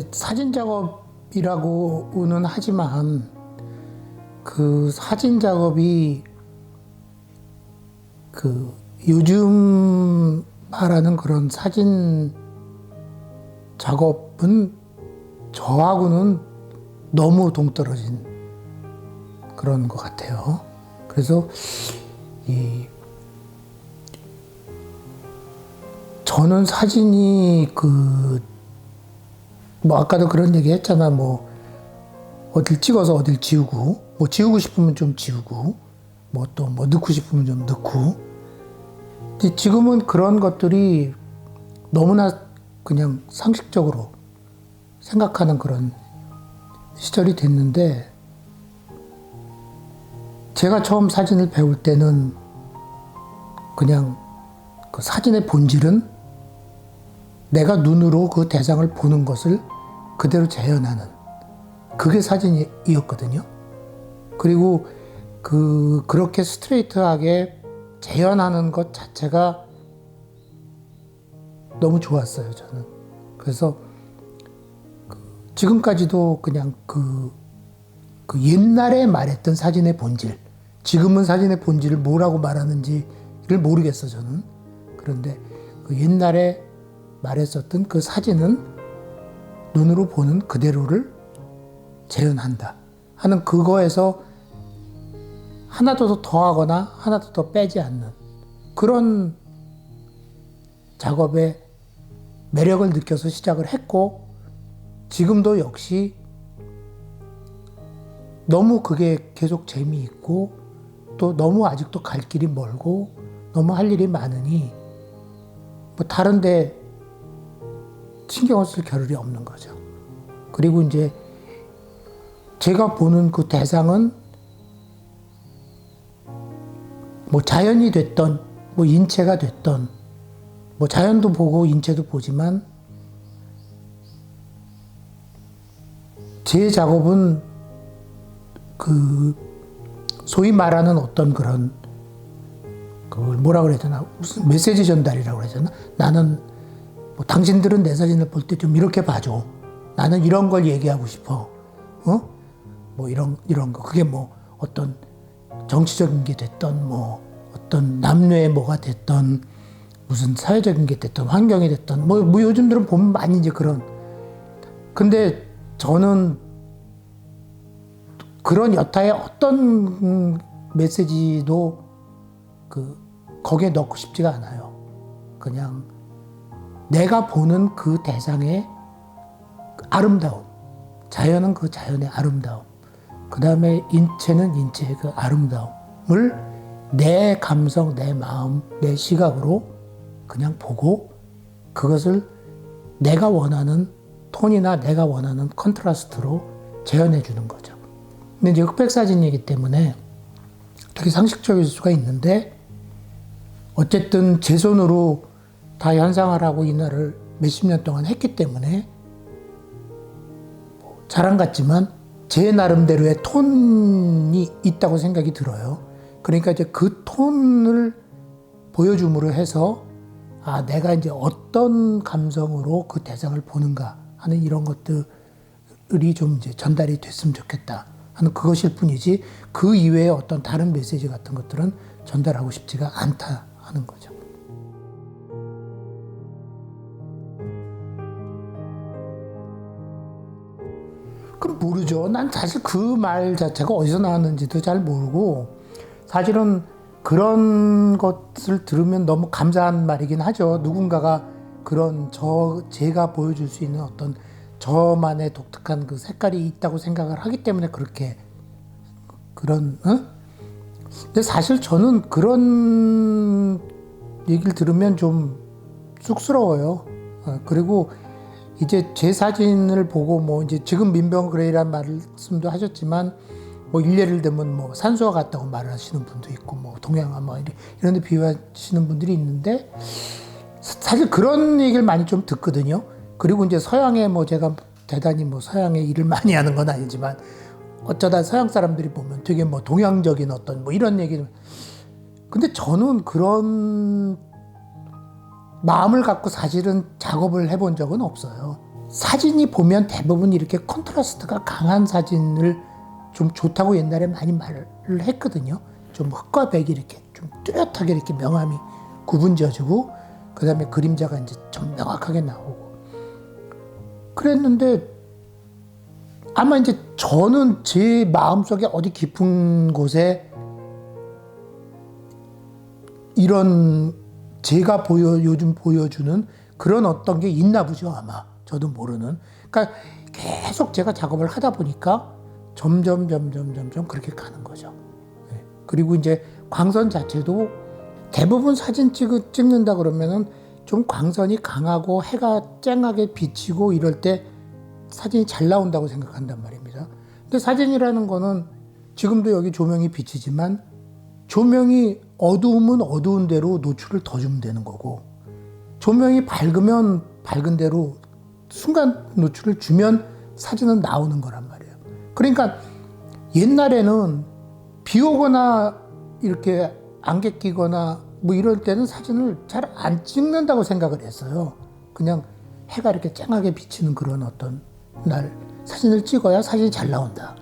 이제 사진 작업이라고는 하지만 그 사진 작업이 그 요즘 말하는 그런 사진 작업은 저하고는 너무 동떨어진 그런 것 같아요. 그래서 저는 사진이 뭐 아까도 그런 얘기 했잖아. 뭐 어딜 찍어서 어딜 지우고, 뭐 지우고 싶으면 좀 지우고, 뭐 또 뭐 넣고 싶으면 좀 넣고. 근데 지금은 그런 것들이 너무나 그냥 상식적으로 생각하는 그런 시절이 됐는데, 제가 처음 사진을 배울 때는 그냥 그 사진의 본질은 내가 눈으로 그 대상을 보는 것을 그대로 재현하는 그게 사진이었거든요. 그리고 그렇게 스트레이트하게 재현하는 것 자체가 너무 좋았어요, 저는. 그래서 지금까지도 그냥 그 옛날에 말했던 사진의 본질, 지금은 사진의 본질을 뭐라고 말하는지를 모르겠어, 저는. 그런데 그 옛날에 말했었던 그 사진은 눈으로 보는 그대로를 재현한다 하는 그거에서 하나도 더 더하거나 하나도 더 빼지 않는 그런 작업의 매력을 느껴서 시작을 했고, 지금도 역시 너무 그게 계속 재미있고, 또 너무 아직도 갈 길이 멀고 너무 할 일이 많으니 뭐 다른데 신경을 쓸 겨를이 없는 거죠. 그리고 이제 제가 보는 그 대상은 뭐 자연이 됐던 뭐 인체가 됐던, 뭐 자연도 보고 인체도 보지만 제 작업은 그 소위 말하는 어떤 그런 그걸 뭐라 그래야 되나, 무슨 메시지 전달이라고 그래야 되나. 나는 뭐 당신들은 내 사진을 볼 때 좀 이렇게 봐줘. 나는 이런 걸 얘기하고 싶어. 뭐 이런 거. 그게 뭐 어떤 정치적인 게 됐던, 뭐 어떤 남녀의 뭐가 됐던, 무슨 사회적인 게 됐던, 환경이 됐던, 뭐 요즘들은 보면 많이 이제 그런. 근데 저는 그런 여타의 어떤 메시지도 거기에 넣고 싶지가 않아요. 그냥 내가 보는 그 대상의 아름다움, 자연은 그 자연의 아름다움, 그 다음에 인체는 인체의 그 아름다움을 내 감성, 내 마음, 내 시각으로 그냥 보고 그것을 내가 원하는 톤이나 내가 원하는 컨트라스트로 재현해 주는 거죠. 근데 이제 흑백 사진이기 때문에 되게 상식적일 수가 있는데, 어쨌든 제 손으로 다 현상화하고 인화를 몇십 년 동안 했기 때문에 자랑 같지만 제 나름대로의 톤이 있다고 생각이 들어요. 그러니까 이제 그 톤을 보여줌으로 해서 내가 이제 어떤 감성으로 그 대상을 보는가 하는 이런 것들이 좀 이제 전달이 됐으면 좋겠다 하는 그것일 뿐이지, 그 이외에 어떤 다른 메시지 같은 것들은 전달하고 싶지가 않다 하는 거죠. 그럼 모르죠. 난 사실 그 말 자체가 어디서 나왔는지도 잘 모르고, 사실은 그런 것을 들으면 너무 감사한 말이긴 하죠. 누군가가 그런 제가 보여줄 수 있는 어떤 저만의 독특한 그 색깔이 있다고 생각을 하기 때문에 그렇게 근데 사실 저는 그런 얘기를 들으면 좀 쑥스러워요. 그리고 이제 제 사진을 보고 뭐 이제 지금 민병 그레이란 말씀도 하셨지만, 뭐 일례를 들면 뭐 산소와 같다고 말을 하시는 분도 있고, 뭐 동양화 뭐 이런 데 비유하시는 분들이 있는데, 사실 그런 얘기를 많이 좀 듣거든요. 그리고 이제 서양에 뭐 제가 대단히 뭐 서양에 일을 많이 하는 건 아니지만 어쩌다 서양 사람들이 보면 되게 뭐 동양적인 어떤 뭐 이런 얘기를. 근데 저는 그런 마음을 갖고 사실은 작업을 해본 적은 없어요. 사진이 보면 대부분 이렇게 컨트라스트가 강한 사진을 좀 좋다고 옛날에 많이 말을 했거든요. 좀 흑과 백이 이렇게 좀 뚜렷하게 이렇게 명암이 구분져지고, 그 다음에 그림자가 이제 좀 명확하게 나오고. 그랬는데, 아마 이제 저는 제 마음속에 어디 깊은 곳에 이런 제가 요즘 보여주는 그런 어떤 게 있나 보죠, 아마. 저도 모르는. 그러니까 계속 제가 작업을 하다 보니까 점점 그렇게 가는 거죠. 그리고 이제 광선 자체도 대부분 사진 찍는다 그러면은 좀 광선이 강하고 해가 쨍하게 비치고 이럴 때 사진이 잘 나온다고 생각한단 말입니다. 근데 사진이라는 거는 지금도 여기 조명이 비치지만 조명이 어두우면 어두운 대로 노출을 더 주면 되는 거고, 조명이 밝으면 밝은 대로 순간 노출을 주면 사진은 나오는 거란 말이에요. 그러니까 옛날에는 비 오거나 이렇게 안개 끼거나 뭐 이럴 때는 사진을 잘 안 찍는다고 생각을 했어요. 그냥 해가 이렇게 쨍하게 비치는 그런 어떤 날 사진을 찍어야 사진이 잘 나온다.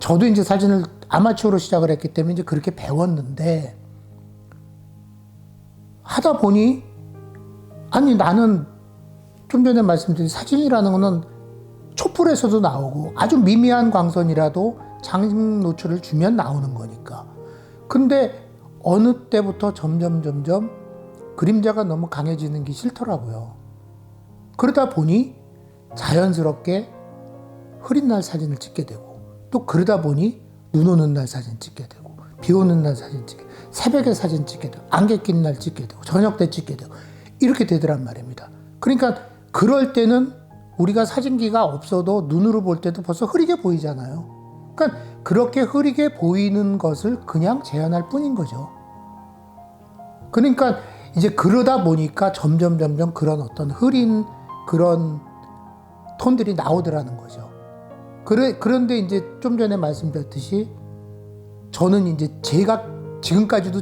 저도 이제 사진을 아마추어로 시작을 했기 때문에 이제 그렇게 배웠는데, 하다 보니 아니 나는 좀 전에 말씀드린 사진이라는 거는 촛불에서도 나오고 아주 미미한 광선이라도 장식 노출을 주면 나오는 거니까. 근데 어느 때부터 점점 그림자가 너무 강해지는 게 싫더라고요. 그러다 보니 자연스럽게 흐린 날 사진을 찍게 되고, 또 그러다 보니 눈 오는 날 사진 찍게 되고, 비 오는 날 사진 찍게 되고, 새벽에 사진 찍게 되고, 안개 낀 날 찍게 되고, 저녁 때 찍게 되고, 이렇게 되더란 말입니다. 그러니까 그럴 때는 우리가 사진기가 없어도 눈으로 볼 때도 벌써 흐리게 보이잖아요. 그러니까 그렇게 흐리게 보이는 것을 그냥 재현할 뿐인 거죠. 그러니까 이제 그러다 보니까 점점 그런 어떤 흐린 그런 톤들이 나오더라는 거죠. 그런데 이제 좀 전에 말씀드렸듯이 저는 이제 제가 지금까지도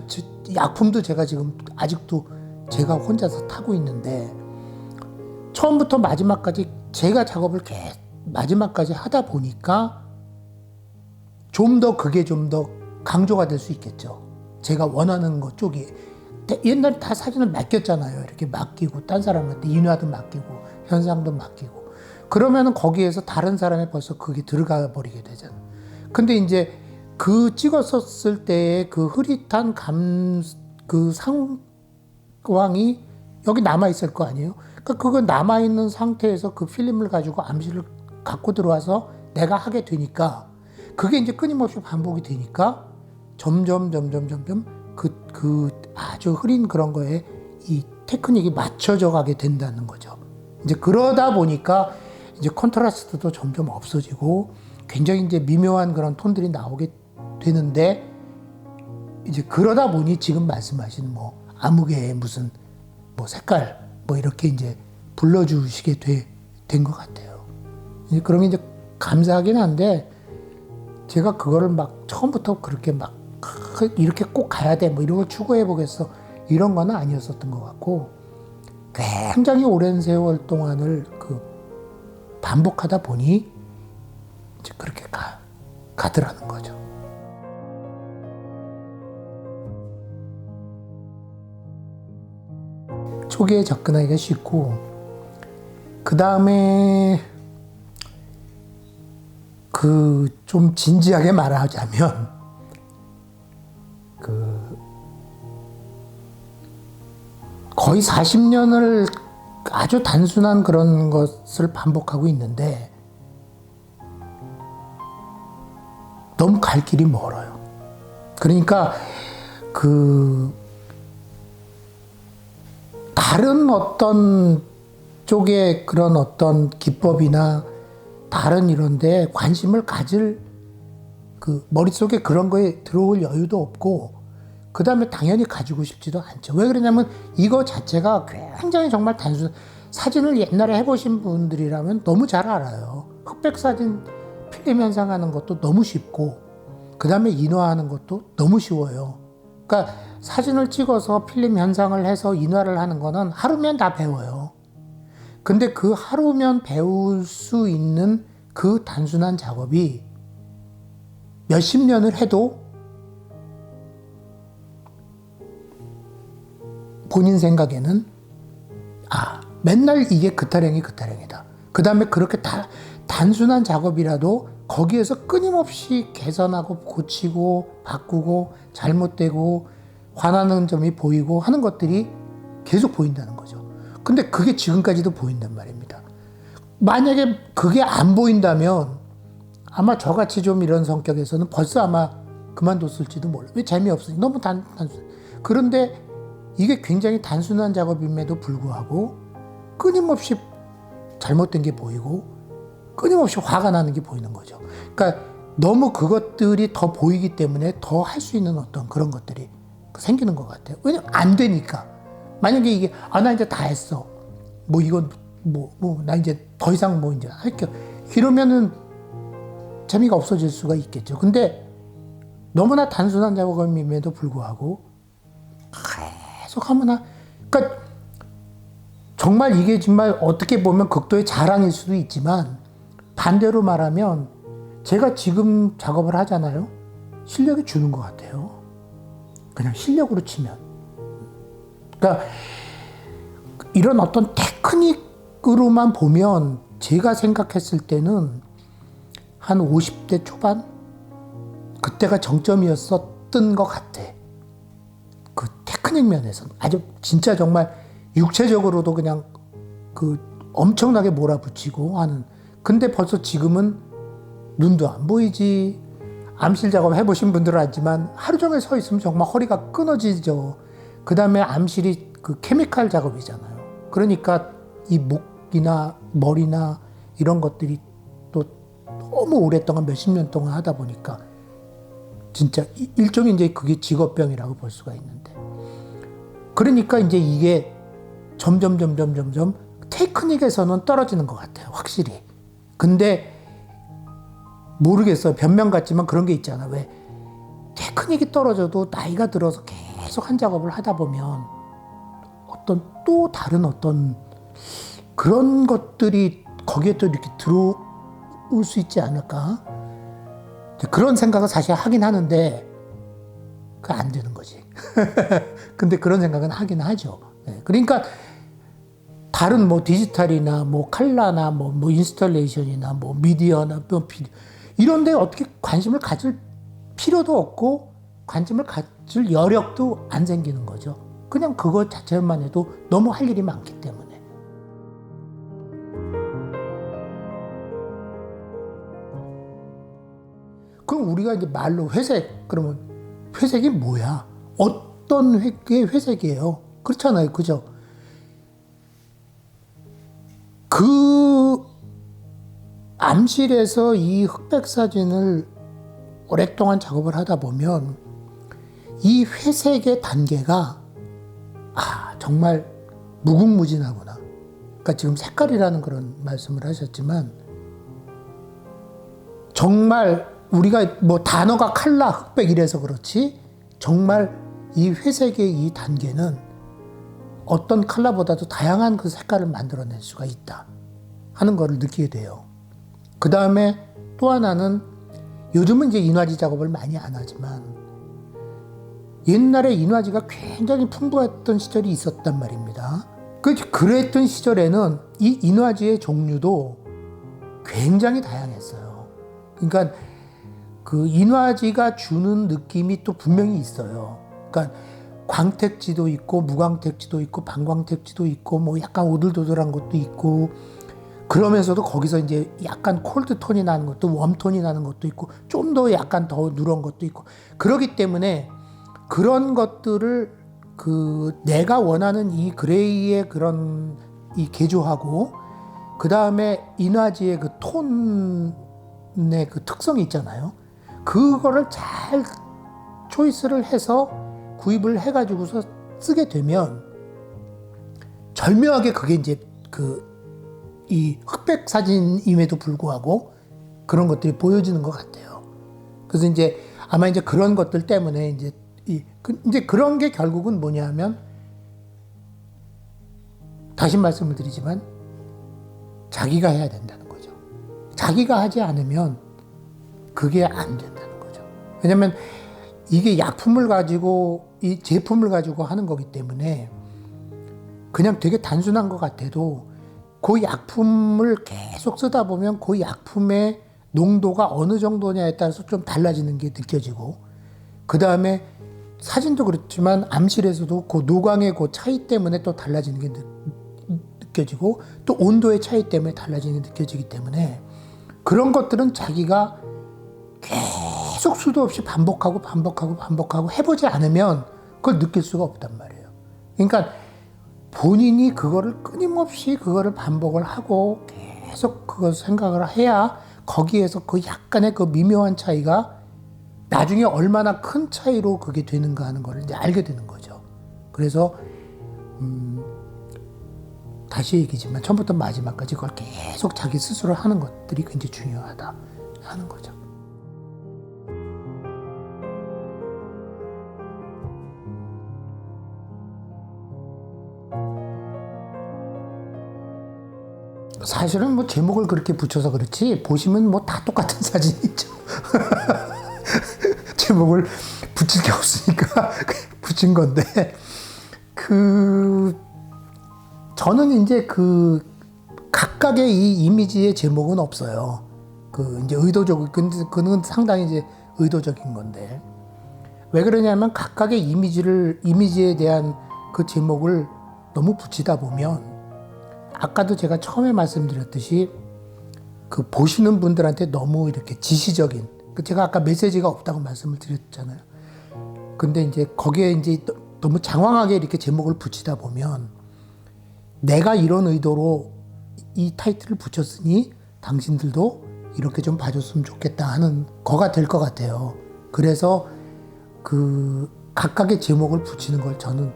약품도 제가 지금 아직도 제가 혼자서 타고 있는데, 처음부터 마지막까지 제가 작업을 마지막까지 하다 보니까 그게 좀 더 강조가 될 수 있겠죠. 제가 원하는 것 쪽이. 옛날에 다 사진을 맡겼잖아요. 이렇게 맡기고, 딴 사람한테 인화도 맡기고, 현상도 맡기고. 그러면은 거기에서 다른 사람이 벌써 그게 들어가 버리게 되잖아요. 근데 이제 그 찍었었을 때의 그 흐릿한 그 상황이 여기 남아있을 거 아니에요? 그러니까 그거 남아있는 상태에서 그 필름을 가지고 암시를 갖고 들어와서 내가 하게 되니까, 그게 이제 끊임없이 반복이 되니까 점점 그 아주 흐린 그런 거에 이 테크닉이 맞춰져 가게 된다는 거죠. 이제 그러다 보니까 이제 컨트라스트도 점점 없어지고 굉장히 이제 미묘한 그런 톤들이 나오게 되는데, 이제 그러다 보니 지금 말씀하신 뭐 아무개의 무슨 뭐 색깔 뭐 이렇게 이제 불러주시게 된 것 같아요. 그러면 이제 감사하긴 한데, 제가 그거를 막 처음부터 그렇게 막 이렇게 꼭 가야 돼 뭐 이런 걸 추구해 보겠어 이런 건 아니었었던 것 같고, 굉장히 오랜 세월 동안을 반복하다 보니 이제 그렇게 가더라는 거죠. 초기에 접근하기가 쉽고, 그 다음에 좀 진지하게 말하자면 거의 40년을 아주 단순한 그런 것을 반복하고 있는데 너무 갈 길이 멀어요. 그러니까 다른 어떤 쪽의 그런 어떤 기법이나 다른 이런데 관심을 가질 머릿속에 그런 거에 들어올 여유도 없고, 그 다음에 당연히 가지고 싶지도 않죠. 왜 그러냐면 이거 자체가 굉장히 정말 사진을 옛날에 해보신 분들이라면 너무 잘 알아요. 흑백 사진 필름 현상하는 것도 너무 쉽고, 그 다음에 인화하는 것도 너무 쉬워요. 그러니까 사진을 찍어서 필름 현상을 해서 인화를 하는 거는 하루면 다 배워요. 근데 그 하루면 배울 수 있는 그 단순한 작업이 몇십 년을 해도 본인 생각에는 맨날 이게 그 타령이다. 그 다음에 그렇게 단순한 작업이라도 거기에서 끊임없이 개선하고 고치고 바꾸고 잘못되고 화나는 점이 보이고 하는 것들이 계속 보인다는 거죠. 근데 그게 지금까지도 보인단 말입니다. 만약에 그게 안 보인다면 아마 저같이 좀 이런 성격에서는 벌써 아마 그만뒀을지도 몰라요. 왜? 재미없으니. 너무 단순. 그런데 이게 굉장히 단순한 작업임에도 불구하고 끊임없이 잘못된 게 보이고 끊임없이 화가 나는 게 보이는 거죠. 그러니까 너무 그것들이 더 보이기 때문에 더 할 수 있는 어떤 그런 것들이 생기는 것 같아요. 왜냐면 안 되니까. 만약에 이게 나 이제 다 했어. 이건 나 이제 더 이상 이제 할게. 이러면은 재미가 없어질 수가 있겠죠. 근데 너무나 단순한 작업임에도 불구하고 계속 하면 그러니까 정말 이게 정말 어떻게 보면 극도의 자랑일 수도 있지만 반대로 말하면 제가 지금 작업을 하잖아요. 실력이 주는 것 같아요. 그냥 실력으로 치면. 그러니까 이런 어떤 테크닉으로만 보면 제가 생각했을 때는 한 50대 초반? 그때가 정점이었었던 것 같아. 그 테크닉 면에서는. 아주 진짜 정말 육체적으로도 그냥 엄청나게 몰아붙이고 하는. 근데 벌써 지금은 눈도 안 보이지. 암실 작업 해보신 분들은 알지만 하루 종일 서 있으면 정말 허리가 끊어지죠. 그 다음에 암실이 그 케미칼 작업이잖아요. 그러니까 이 목이나 머리나 이런 것들이 또 너무 오랫동안 몇십 년 동안 하다 보니까 진짜 일종의 이제 그게 직업병이라고 볼 수가 있는데. 그러니까 이제 이게 점점 테크닉에서는 떨어지는 것 같아요. 확실히. 근데 모르겠어요. 변명 같지만 그런 게 있잖아. 왜 테크닉이 떨어져도 나이가 들어서 계속 한 작업을 하다 보면 어떤 또 다른 어떤 그런 것들이 거기에 또 이렇게 들어올 수 있지 않을까? 그런 생각을 사실 하긴 하는데 그게 안 되는 거지. 근데 그런 생각은 하긴 하죠. 그러니까 다른 디지털이나 칼라나 인스톨레이션이나 미디어나 비디오 이런 데 어떻게 관심을 가질 필요도 없고 관심을 가질 여력도 안 생기는 거죠. 그냥 그것 자체만 해도 너무 할 일이 많기 때문에. 그럼 우리가 이제 말로 회색, 그러면 회색이 뭐야? 어떤 게 회색이에요? 그렇잖아요. 그죠? 그 암실에서 이 흑백 사진을 오랫동안 작업을 하다 보면 이 회색의 단계가 정말 무궁무진하구나. 그러니까 지금 색깔이라는 그런 말씀을 하셨지만 정말 우리가 단어가 칼라, 흑백 이래서 그렇지 정말 이 회색의 이 단계는 어떤 칼라보다도 다양한 그 색깔을 만들어낼 수가 있다 하는 거를 느끼게 돼요. 그 다음에 또 하나는 요즘은 이제 인화지 작업을 많이 안 하지만 옛날에 인화지가 굉장히 풍부했던 시절이 있었단 말입니다. 그랬던 시절에는 이 인화지의 종류도 굉장히 다양했어요. 그러니까 그 인화지가 주는 느낌이 또 분명히 있어요. 그러니까 광택지도 있고 무광택지도 있고 반광택지도 있고 약간 오돌도돌한 것도 있고 그러면서도 거기서 이제 약간 콜드톤이 나는 것도 웜톤이 나는 것도 있고 좀 더 약간 더 누런 것도 있고 그러기 때문에 그런 것들을 내가 원하는 이 그레이의 그런 이 개조하고 그 다음에 인화지의 그 톤의 그 특성이 있잖아요. 그거를 잘 초이스를 해서 구입을 해가지고서 쓰게 되면 절묘하게 그게 이제 이 흑백 사진임에도 불구하고 그런 것들이 보여지는 것 같아요. 그래서 이제 아마 이제 그런 것들 때문에 이제 이제 그런 게 결국은 뭐냐면 다시 말씀을 드리지만 자기가 해야 된다는 거죠. 자기가 하지 않으면 그게 안 된다는 거죠. 왜냐면 이게 약품을 가지고, 이 제품을 가지고 하는 거기 때문에 그냥 되게 단순한 것 같아도 그 약품을 계속 쓰다 보면 그 약품의 농도가 어느 정도냐에 따라서 좀 달라지는 게 느껴지고, 그 다음에 사진도 그렇지만 암실에서도 그 노광의 그 차이 때문에 또 달라지는 게 느껴지고, 또 온도의 차이 때문에 달라지는 게 느껴지기 때문에 그런 것들은 자기가 계속 수도 없이 반복하고 해보지 않으면 그걸 느낄 수가 없단 말이에요. 그러니까 본인이 그거를 끊임없이 그거를 반복을 하고 계속 그걸 생각을 해야 거기에서 그 약간의 그 미묘한 차이가 나중에 얼마나 큰 차이로 그게 되는가 하는 걸 이제 알게 되는 거죠. 그래서 다시 얘기지만 처음부터 마지막까지 그걸 계속 자기 스스로 하는 것들이 굉장히 중요하다 하는 거죠. 사실은 뭐 제목을 그렇게 붙여서 그렇지 보시면 뭐 다 똑같은 사진이죠. 제목을 붙일 게 없으니까 붙인 건데, 저는 이제 각각의 이 이미지의 제목은 없어요. 이제 그는 상당히 이제 의도적인 건데, 왜 그러냐면 각각의 이미지에 대한 그 제목을 너무 붙이다 보면, 아까도 제가 처음에 말씀드렸듯이 보시는 분들한테 너무 이렇게 지시적인, 제가 아까 메시지가 없다고 말씀을 드렸잖아요. 근데 이제 거기에 이제 너무 장황하게 이렇게 제목을 붙이다 보면 내가 이런 의도로 이 타이틀을 붙였으니 당신들도 이렇게 좀 봐줬으면 좋겠다 하는 거가 될 것 같아요. 그래서 각각의 제목을 붙이는 걸 저는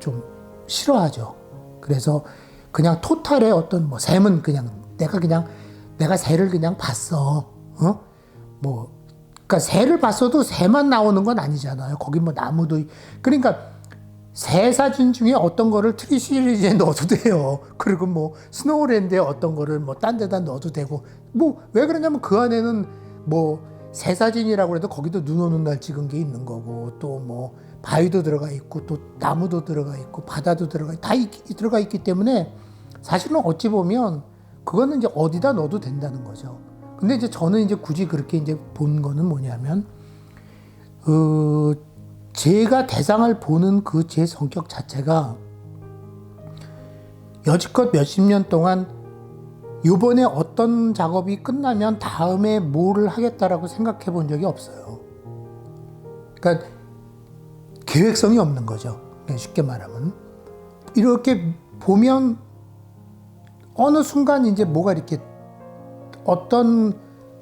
좀 싫어하죠. 그래서 그냥 토탈의 어떤 샘은 그냥 내가 새를 그냥 봤어. 그러니까 새를 봤어도 새만 나오는 건 아니잖아요. 거기 나무도, 그러니까 새 사진 중에 어떤 거를 트리 시리즈에 넣어도 돼요. 그리고 스노우랜드에 어떤 거를 딴 데다 넣어도 되고, 왜 그러냐면 그 안에는 새 사진이라고 해도 거기도 눈 오는 날 찍은 게 있는 거고, 또 바위도 들어가 있고, 또 나무도 들어가 있고, 바다도 들어가 있기 때문에 사실은 어찌 보면 그거는 이제 어디다 넣어도 된다는 거죠. 근데 이제 저는 이제 굳이 그렇게 이제 본 거는 뭐냐면, 제가 대상을 보는 제 성격 자체가 여지껏 몇십 년 동안 요번에 어떤 작업이 끝나면 다음에 뭐를 하겠다라고 생각해 본 적이 없어요. 그러니까 계획성이 없는 거죠. 그냥 쉽게 말하면. 이렇게 보면 어느 순간 이제 뭐가 이렇게 어떤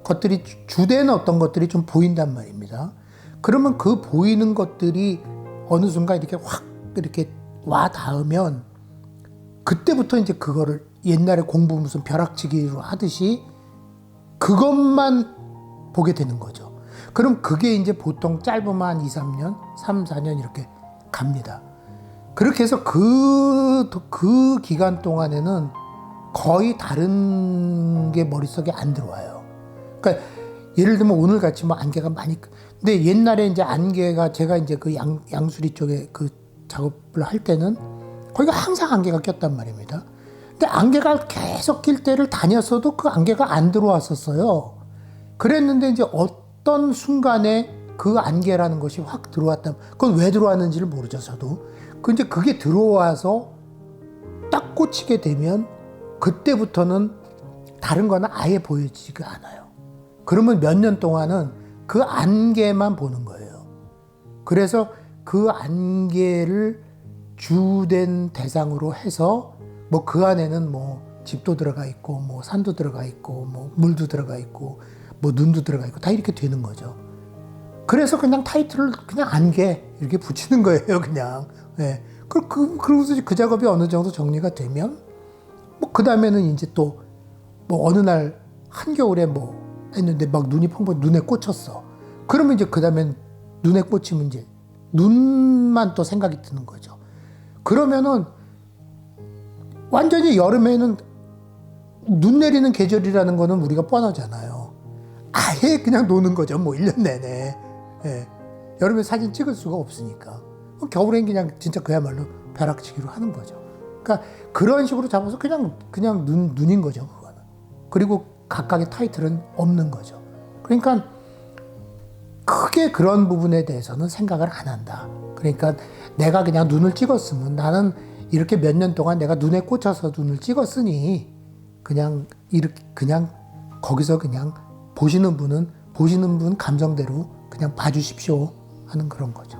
것들이, 주된 어떤 것들이 좀 보인단 말입니다. 그러면 그 보이는 것들이 어느 순간 이렇게 확 이렇게 와 닿으면 그때부터 이제 그거를 옛날에 공부 무슨 벼락치기로 하듯이 그것만 보게 되는 거죠. 그럼 그게 이제 보통 짧으면 한 2, 3년, 3, 4년 이렇게 갑니다. 그렇게 해서 그 기간 동안에는 거의 다른 게 머릿속에 안 들어와요. 그러니까 예를 들면 오늘 같이 안개가 많이, 근데 옛날에 이제 안개가, 제가 이제 양수리 쪽에 작업을 할 때는 거기가 항상 안개가 꼈단 말입니다. 근데 안개가 계속 낄 때를 다녔어도 그 안개가 안 들어왔었어요. 그랬는데 이제 어떤 순간에 그 안개라는 것이 확 들어왔다. 그건 왜 들어왔는지를 모르죠, 저도. 근데 그게 들어와서 딱 꽂히게 되면 그때부터는 다른 거는 아예 보여지지가 않아요. 그러면 몇 년 동안은 그 안개만 보는 거예요. 그래서 그 안개를 주된 대상으로 해서 그 안에는 집도 들어가 있고 산도 들어가 있고 물도 들어가 있고 눈도 들어가 있고 다 이렇게 되는 거죠. 그래서 그냥 타이틀을 그냥 안개 이렇게 붙이는 거예요, 그냥. 네. 그러고서 그 작업이 어느 정도 정리가 되면 그 다음에는 이제 또 어느 날 한겨울에 했는데 눈이 펑펑 눈에 꽂혔어. 그러면 이제 그 다음엔 눈에 꽂히면 이제 눈만 또 생각이 드는 거죠. 그러면은 완전히 여름에는 눈 내리는 계절이라는 거는 우리가 뻔하잖아요. 아예 그냥 노는 거죠. 뭐 1년 내내. 예. 여름에 사진 찍을 수가 없으니까. 겨울엔 그냥 진짜 그야말로 벼락치기로 하는 거죠. 그러니까 그런 식으로 잡아서 그냥 눈인 거죠. 그거는. 그리고 각각의 타이틀은 없는 거죠. 그러니까 크게 그런 부분에 대해서는 생각을 안 한다. 그러니까 내가 그냥 눈을 찍었으면 나는 이렇게 몇 년 동안 내가 눈에 꽂혀서 눈을 찍었으니 그냥 거기서 그냥 보시는 분 감정대로 그냥 봐주십시오 하는 그런 거죠.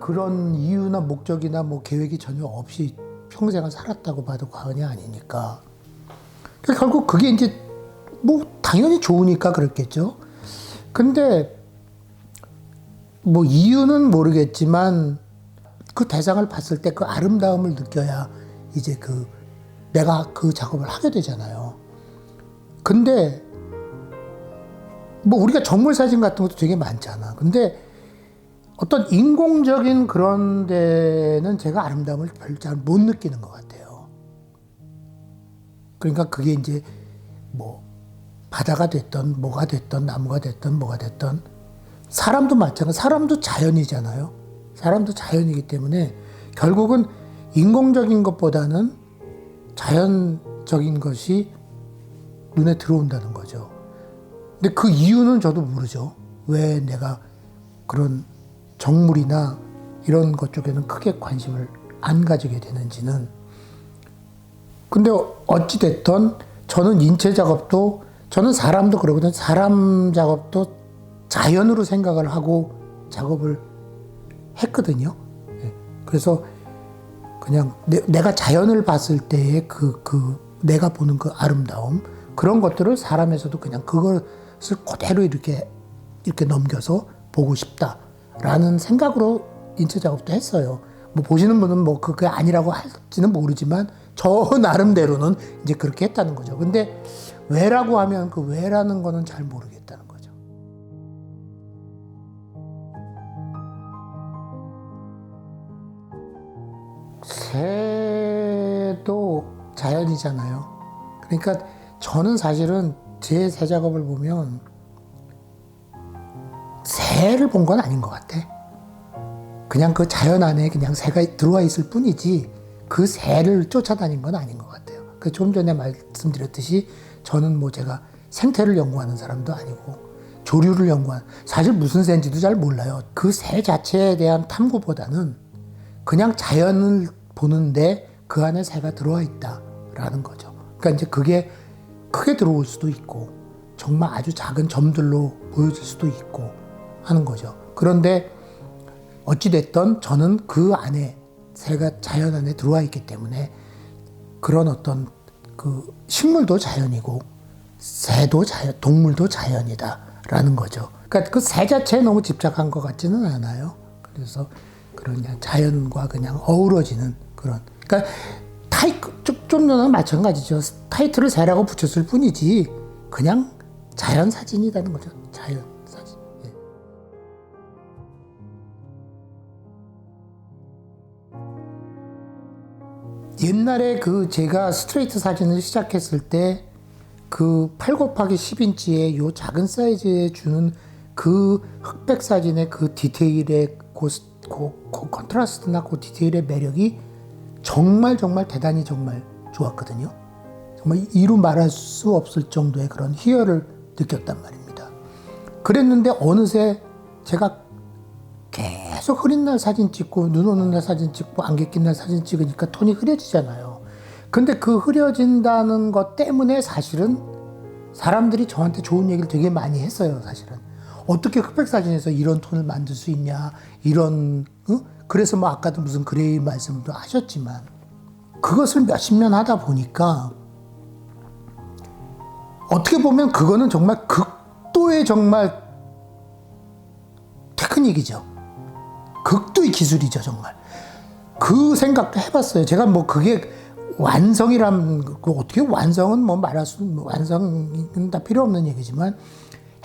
그런 이유나 목적이나 뭐 계획이 전혀 없이 평생을 살았다고 봐도 과언이 아니니까. 결국 그게 이제 뭐 당연히 좋으니까 그렇겠죠. 근데 뭐 이유는 모르겠지만 그 대상을 봤을 때 그 아름다움을 느껴야 이제 내가 그 작업을 하게 되잖아요. 근데 뭐 우리가 정물 사진 같은 것도 되게 많잖아. 근데 어떤 인공적인 그런 데는 제가 아름다움을 별로 잘 못 느끼는 것 같아요. 그러니까 그게 이제 뭐 바다가 됐던 뭐가 됐던 나무가 됐던 뭐가 됐던 사람도 마찬가지. 사람도 자연이잖아요. 사람도 자연이기 때문에 결국은 인공적인 것보다는 자연적인 것이 눈에 들어온다는 거죠. 근데 그 이유는 저도 모르죠. 왜 내가 그런 정물이나 이런 것 쪽에는 크게 관심을 안 가지게 되는지는. 근데 어찌됐든 저는 인체 작업도, 저는 사람도 그러거든요. 사람 작업도 자연으로 생각을 하고 작업을 했거든요. 그래서 그냥 내가 자연을 봤을 때의 내가 보는 그 아름다움, 그런 것들을 사람에서도 그냥 그것을 그대로 이렇게 넘겨서 보고 싶다라는 생각으로 인체 작업도 했어요. 뭐 보시는 분은 뭐 그게 아니라고 할지는 모르지만 저 나름대로는 이제 그렇게 했다는 거죠. 근데 왜라고 하면 그 왜라는 거는 잘 모르겠다는 거죠. 새도 자연이잖아요. 그러니까 저는 사실은 제 새 작업을 보면 새를 본 건 아닌 것 같아. 그냥 그 자연 안에 그냥 새가 들어와 있을 뿐이지 그 새를 쫓아다닌 건 아닌 것 같아요. 좀 전에 말씀드렸듯이 저는 뭐 제가 생태를 연구하는 사람도 아니고 조류를 연구하는, 사실 무슨 새인지도 잘 몰라요. 그 새 자체에 대한 탐구보다는 그냥 자연을 보는데 그 안에 새가 들어와 있다라는 거죠. 그러니까 이제 그게 크게 들어올 수도 있고 정말 아주 작은 점들로 보여질 수도 있고 하는 거죠. 그런데 어찌됐든 저는 그 안에 새가 자연 안에 들어와 있기 때문에 그런 어떤 그 식물도 자연이고 새도 자연, 동물도 자연이다라는 거죠. 그러니까 그 새 자체에 너무 집착한 것 같지는 않아요. 그래서 그냥 자연과 그냥 어우러지는 그런. 그러니까 좀 전에 마찬가지죠. 타이틀을 새라고 붙였을 뿐이지 그냥 자연 사진이라는 거죠. 자연 사진. 예. 옛날에 제가 스트레이트 사진을 시작했을 때 그 8x10인치의 요 작은 사이즈에 주는 그 흑백 사진의 그 디테일의 그 컨트라스트나 그 디테일의 매력이 정말 대단히 정말 좋았거든요. 정말 이루 말할 수 없을 정도의 그런 희열을 느꼈단 말입니다. 그랬는데 어느새 제가 계속 흐린 날 사진 찍고 눈 오는 날 사진 찍고 안개 낀 날 사진 찍으니까 톤이 흐려지잖아요. 근데 그 흐려진다는 것 때문에 사실은 사람들이 저한테 좋은 얘기를 되게 많이 했어요. 사실은 어떻게 흑백 사진에서 이런 톤을 만들 수 있냐, 이런 그래서 뭐 아까도 무슨 그레이 말씀도 하셨지만 그것을 몇십 년 하다 보니까 어떻게 보면 그거는 정말 극도의 정말 테크닉이죠. 극도의 기술이죠. 정말 그 생각도 해봤어요. 제가 뭐 그게 완성이란, 어떻게 완성은 뭐 말할 수, 완성은 다 필요 없는 얘기지만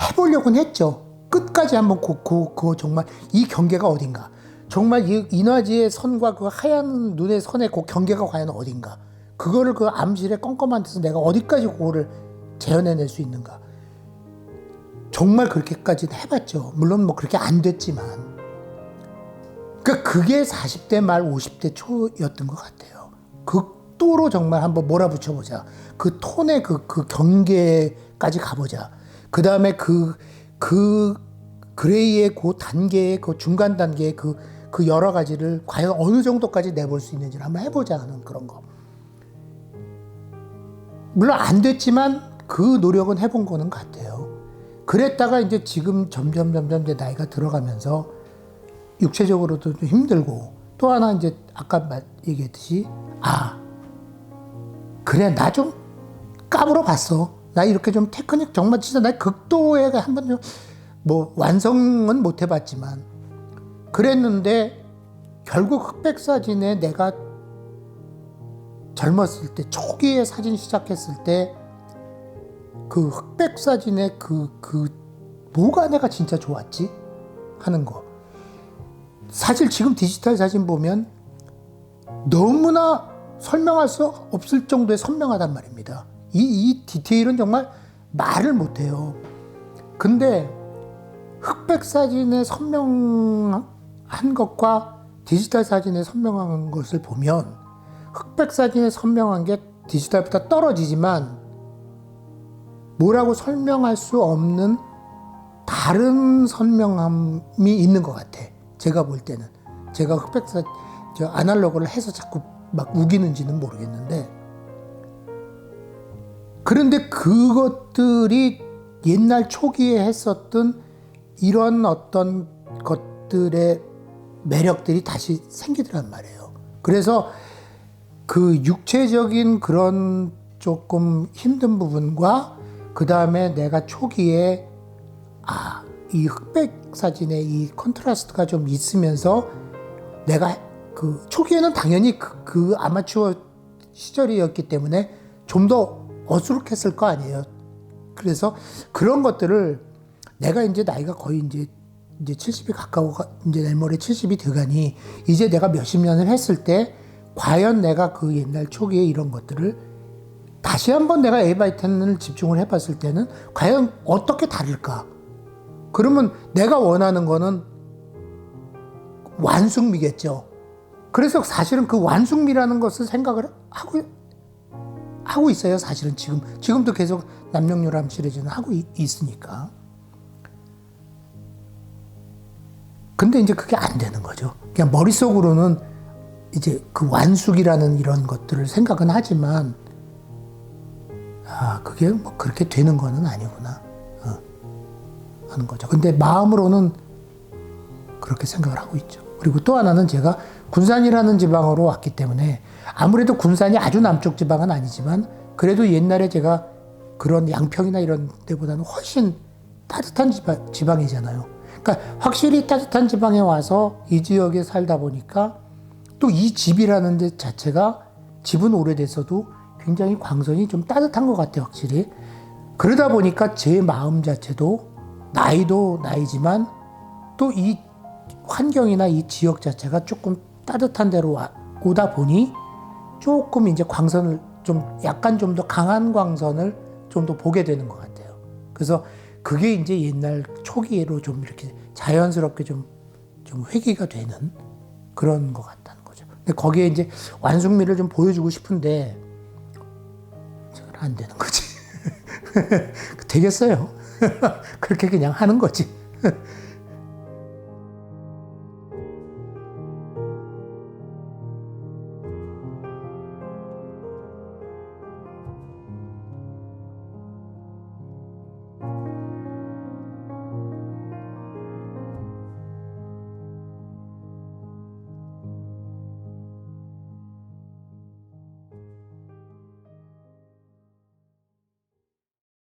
해보려고는 했죠. 끝까지 한번 그거 정말 이 경계가 어딘가. 정말 이 인화지의 선과 그 하얀 눈의 선의 그 경계가 과연 어딘가. 그거를 그 암실의 껌껌한 데서 내가 어디까지 그거를 재현해낼 수 있는가. 정말 그렇게까지는 해봤죠. 물론 뭐 그렇게 안 됐지만. 그러니까 그게 40대 말 50대 초였던 것 같아요. 극도로 정말 한번 몰아붙여보자. 그 톤의 그 경계까지 가보자. 그 다음에 그 그레이의 그 단계의 그 중간 단계의 그 여러 가지를 과연 어느 정도까지 내볼 수 있는지를 한번 해보자 하는 그런 거. 물론 안 됐지만 그 노력은 해본 거는 같아요. 그랬다가 이제 지금 점점 이제 나이가 들어가면서 육체적으로도 좀 힘들고 또 하나 이제 아까 얘기했듯이 그래 나 좀 까불어 봤어. 나 이렇게 좀 테크닉 정말 진짜 나 극도의 한번 좀 뭐 완성은 못 해봤지만 그랬는데 결국 흑백 사진에 내가 젊었을 때 초기에 사진 시작했을 때 그 흑백 사진의 뭐가 내가 진짜 좋았지 하는 거. 사실 지금 디지털 사진 보면 너무나 설명할 수 없을 정도의 선명하단 말입니다. 이 디테일은 정말 말을 못해요. 근데 흑백 사진의 선명한 것과 디지털 사진의 선명한 것을 보면 흑백 사진의 선명한 게 디지털보다 떨어지지만 뭐라고 설명할 수 없는 다른 선명함이 있는 것 같아. 제가 볼 때는. 제가 아날로그를 해서 자꾸 막 우기는지는 모르겠는데 그런데 그것들이 옛날 초기에 했었던 이런 어떤 것들의 매력들이 다시 생기더란 말이에요. 그래서 그 육체적인 그런 조금 힘든 부분과 그 다음에 내가 초기에 이 흑백 사진의 이 컨트라스트가 좀 있으면서 내가 그 초기에는 당연히 그 아마추어 시절이었기 때문에 좀 더 어수룩했을 거 아니에요. 그래서 그런 것들을 내가 이제 나이가 거의 이제 70이 가까워 이제 내일 모레 70이 돼가니 이제 내가 몇십 년을 했을 때 과연 내가 그 옛날 초기에 이런 것들을 다시 한번 내가 A10을 집중을 해봤을 때는 과연 어떻게 다를까? 그러면 내가 원하는 거는 완숙미겠죠. 그래서 사실은 그 완숙미라는 것을 생각을 하고 있어요. 사실은 지금도 계속 남녀유람 시리즈는 하고 있으니까. 근데 이제 그게 안 되는 거죠. 그냥 머릿속으로는 이제 그 완숙이라는 이런 것들을 생각은 하지만 그게 뭐 그렇게 되는 거는 아니구나 하는 거죠. 근데 마음으로는 그렇게 생각을 하고 있죠. 그리고 또 하나는 제가 군산이라는 지방으로 왔기 때문에 아무래도 군산이 아주 남쪽 지방은 아니지만 그래도 옛날에 제가 그런 양평이나 이런 데보다는 훨씬 따뜻한 지방이잖아요. 그러니까 확실히 따뜻한 지방에 와서 이 지역에 살다 보니까 또 이 집이라는 데 자체가 집은 오래됐어도 굉장히 광선이 좀 따뜻한 것 같아요. 확실히. 그러다 보니까 제 마음 자체도 나이도 나이지만 또 이 환경이나 이 지역 자체가 조금 따뜻한 데로 오다 보니 조금 이제 광선을 좀 약간 좀 더 강한 광선을 좀 더 보게 되는 것 같아요. 그래서 그게 이제 옛날 초기로 좀 이렇게 자연스럽게 좀 회귀가 되는 그런 것 같다는 거죠. 근데 거기에 이제 완숙미를 좀 보여주고 싶은데 안 되는 거지. 되겠어요. 그렇게 그냥 하는 거지.